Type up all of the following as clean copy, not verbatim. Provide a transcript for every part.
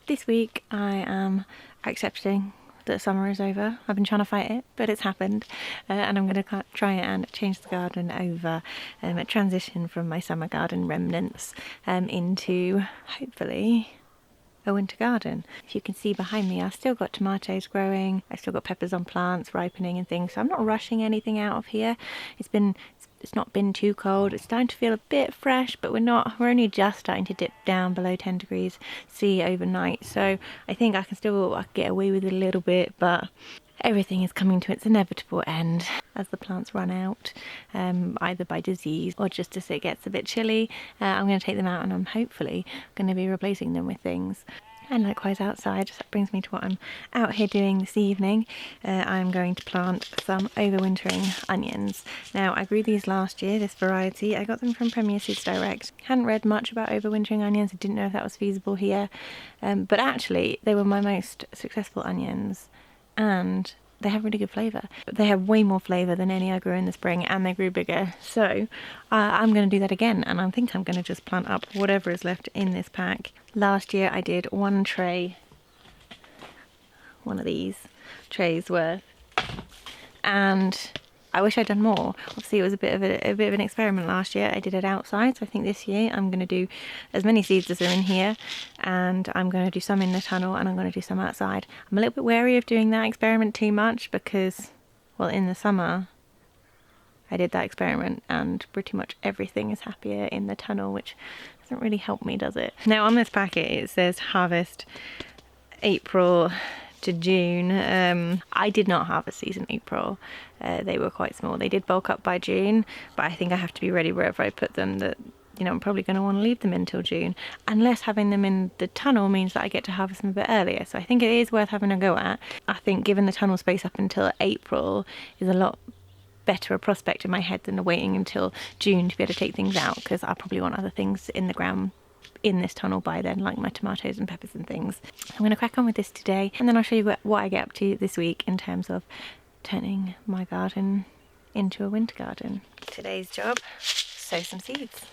This week I am accepting that summer is over. I've been trying to fight it, but it's happened, and I'm going to try and change the garden over, transition from my summer garden remnants into hopefully a winter garden. If you can see behind me, I've still got tomatoes growing, I've still got peppers on plants ripening and things, so I'm not rushing anything out of here. It's not been too cold. It's starting to feel a bit fresh, but we're only just starting to dip down below 10 degrees C overnight, so I think I can get away with it a little bit, but everything is coming to its inevitable end as the plants run out, either by disease or just as it gets a bit chilly. I'm going to take them out and I'm hopefully going to be replacing them with things. And likewise outside, that brings me to what I'm out here doing this evening. I'm going to plant some overwintering onions. Now, I grew these last year, this variety. I got them from Premier Seeds Direct. Hadn't read much about overwintering onions. I didn't know if that was feasible here. But actually, they were my most successful onions. And they have really good flavour. They have way more flavour than any I grew in the spring, and they grew bigger. So I'm going to do that again, and I think I'm going to just plant up whatever is left in this pack. Last year I did one of these trays worth, and I wish I'd done more. Obviously it was a bit of an experiment last year. I did it outside, so I think this year I'm going to do as many seeds as are in here, and I'm going to do some in the tunnel and I'm going to do some outside. I'm a little bit wary of doing that experiment too much because, well, in the summer I did that experiment and pretty much everything is happier in the tunnel, which doesn't really help me, does it? Now on this packet it says harvest April to June. I did not harvest these in April. They were quite small. They did bulk up by June, but I think I have to be ready wherever I put them that, you know, I'm probably going to want to leave them until June, unless having them in the tunnel means that I get to harvest them a bit earlier. So I think it is worth having a go at. I think given the tunnel space up until April is a lot better a prospect in my head than waiting until June to be able to take things out, because I'll probably want other things in the ground in this tunnel by then, like my tomatoes and peppers and things. I'm going to crack on with this today, and then I'll show you what I get up to this week in terms of turning my garden into a winter garden. Today's job, sow some seeds.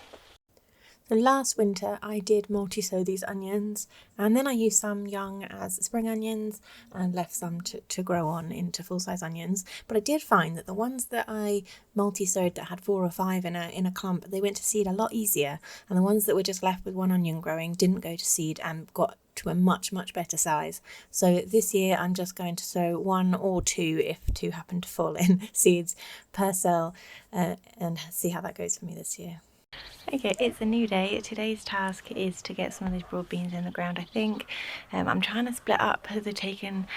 So last winter I did multi-sow these onions, and then I used some young as spring onions and left some to grow on into full-size onions. But I did find that the ones that I multi-sowed that had 4 or 5 in a clump, they went to seed a lot easier, and the ones that were just left with one onion growing didn't go to seed and got to a much better size. So this year I'm just going to sow 1 or 2, if 2 happen to fall in, seeds per cell, and see how that goes for me this year. Okay, it's a new day. Today's task is to get some of these broad beans in the ground, I think. I'm trying to split up the taking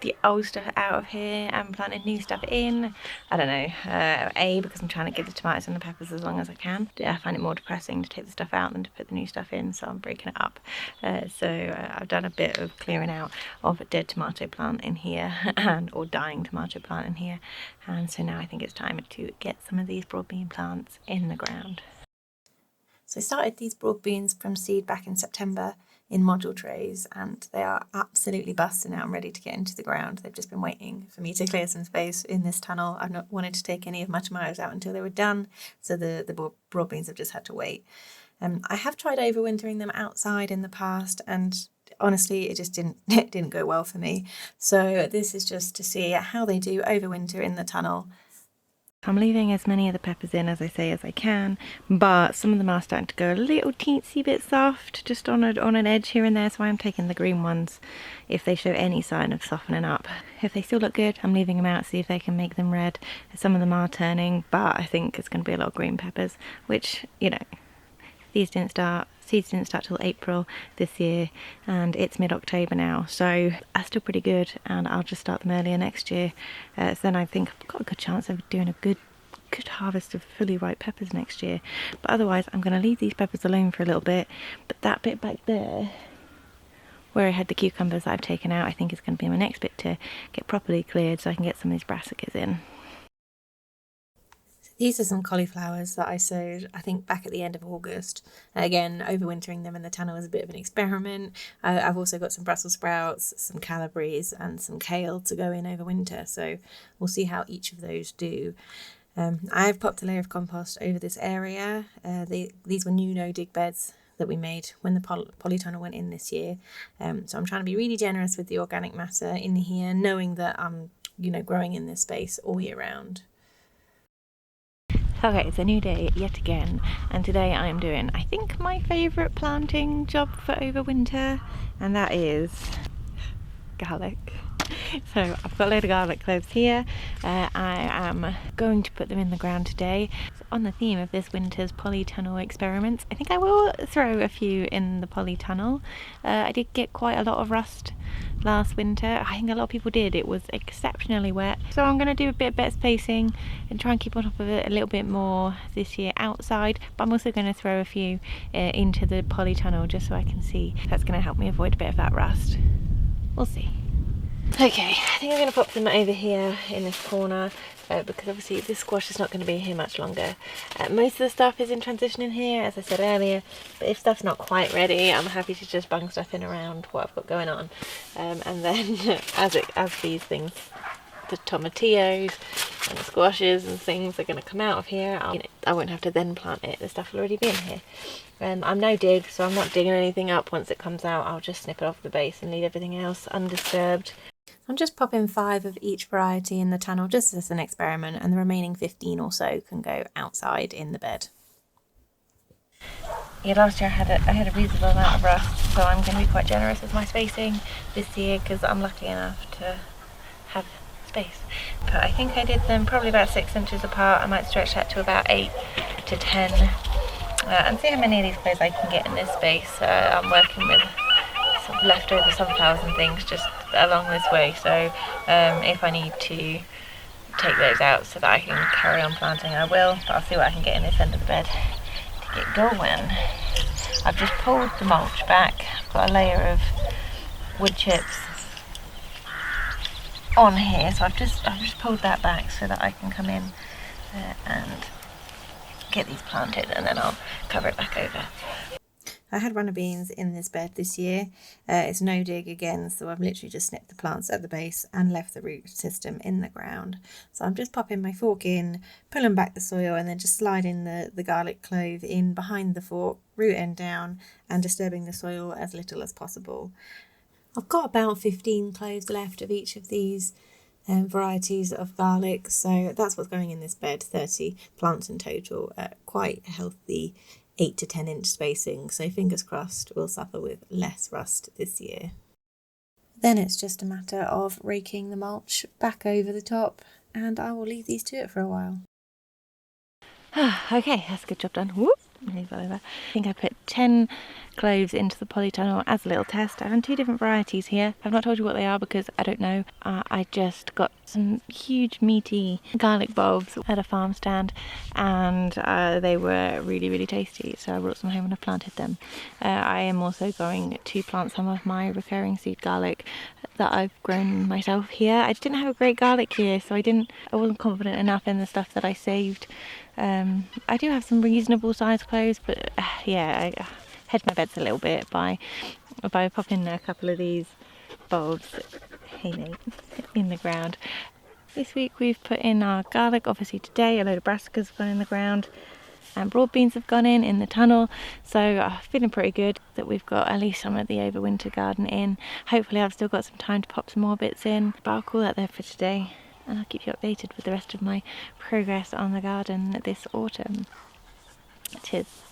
the old stuff out of here and planting new stuff in. I don't know, because I'm trying to give the tomatoes and the peppers as long as I can. I find it more depressing to take the stuff out than to put the new stuff in, so I'm breaking it up. I've done a bit of clearing out of a dead tomato plant in here or dying tomato plant in here, and so now I think it's time to get some of these broad bean plants in the ground. So I started these broad beans from seed back in September in module trays, and they are absolutely busting out and ready to get into the ground. They've just been waiting for me to clear some space in this tunnel. I've not wanted to take any of my tomatoes out until they were done, so the broad beans have just had to wait. I have tried overwintering them outside in the past, and honestly it just didn't go well for me. So this is just to see how they do overwinter in the tunnel. I'm leaving as many of the peppers in as I can, but some of them are starting to go a little teensy bit soft, just on an edge here and there, so I'm taking the green ones if they show any sign of softening up. If they still look good, I'm leaving them out, see if they can make them red. Some of them are turning, but I think it's going to be a lot of green peppers, which, you know, seeds didn't start till April this year, and it's mid-October now, so are still pretty good, and I'll just start them earlier next year. So then I think I've got a good chance of doing a good harvest of fully ripe peppers next year. But otherwise I'm going to leave these peppers alone for a little bit. But that bit back there where I had the cucumbers that I've taken out, I think is going to be my next bit to get properly cleared so I can get some of these brassicas in. These are some cauliflowers that I sowed, I think, back at the end of August. Again, overwintering them in the tunnel was a bit of an experiment. I've also got some Brussels sprouts, some calabres and some kale to go in over winter, so we'll see how each of those do. I've popped a layer of compost over this area. These were new no-dig beds that we made when the polytunnel went in this year. So I'm trying to be really generous with the organic matter in here, knowing that I'm, growing in this space all year round. Okay, it's a new day yet again, and today I'm doing, I think, my favourite planting job for overwinter, and that is garlic. So I've got a load of garlic cloves here. I am going to put them in the ground today. So on the theme of this winter's polytunnel experiments, I think I will throw a few in the polytunnel. I did get quite a lot of rust last winter. I think a lot of people did. It was exceptionally wet. So I'm going to do a bit better spacing and try and keep on top of it a little bit more this year outside. But I'm also going to throw a few into the polytunnel just so I can see if that's going to help me avoid a bit of that rust. We'll see. Okay, I think I'm going to pop them over here in this corner because obviously this squash is not going to be here much longer. Most of the stuff is in transition in here, as I said earlier, but if stuff's not quite ready, I'm happy to just bung stuff in around what I've got going on. And then as these things, the tomatillos and the squashes and things are going to come out of here, I won't have to then plant it. The stuff will already be in here. I'm no dig, so I'm not digging anything up. Once it comes out, I'll just snip it off the base and leave everything else undisturbed. I'm just popping 5 of each variety in the tunnel just as an experiment, and the remaining 15 or so can go outside in the bed. Yeah, last year I had a reasonable amount of rust, so I'm going to be quite generous with my spacing this year because I'm lucky enough to have space. But I think I did them probably about 6 inches apart. I might stretch that to about 8 to 10 and see how many of these cloves I can get in this space. I'm working with some leftover sunflowers and things just along this way, so if I need to take those out so that I can carry on planting, I will, but I'll see what I can get in this end of the bed to get going. I've just pulled the mulch back. I've got a layer of wood chips on here, so I've just pulled that back so that I can come in and get these planted, and then I'll cover it back over. I had runner beans in this bed this year. It's no dig again, so I've literally just snipped the plants at the base and left the root system in the ground. So I'm just popping my fork in, pulling back the soil, and then just sliding the garlic clove in behind the fork, root end down, and disturbing the soil as little as possible. I've got about 15 cloves left of each of these varieties of garlic, so that's what's going in this bed, 30 plants in total, quite healthy 8 to 10 inch spacing, so fingers crossed we'll suffer with less rust this year. Then it's just a matter of raking the mulch back over the top, and I will leave these to it for a while. Okay, that's a good job done. Whoop. Leave that over. I think I put 10 cloves into the polytunnel as a little test. I've done 2 different varieties here. I've not told you what they are because I don't know. I just got some huge meaty garlic bulbs at a farm stand, and they were really tasty, so I brought some home and I planted them. I am also going to plant some of my recurring seed garlic that I've grown myself here. I didn't have a great garlic year, so I wasn't confident enough in the stuff that I saved. I do have some reasonable sized cloves, but yeah, I hedged my bets a little bit by popping a couple of these bulbs, hey mate, in the ground. This week we've put in our garlic. Obviously today a load of brassicas have gone in the ground, and broad beans have gone in the tunnel, so feeling pretty good that we've got at least some of the overwinter garden in. Hopefully I've still got some time to pop some more bits in, but I'll call that there for today, and I'll keep you updated with the rest of my progress on the garden this autumn. Cheers.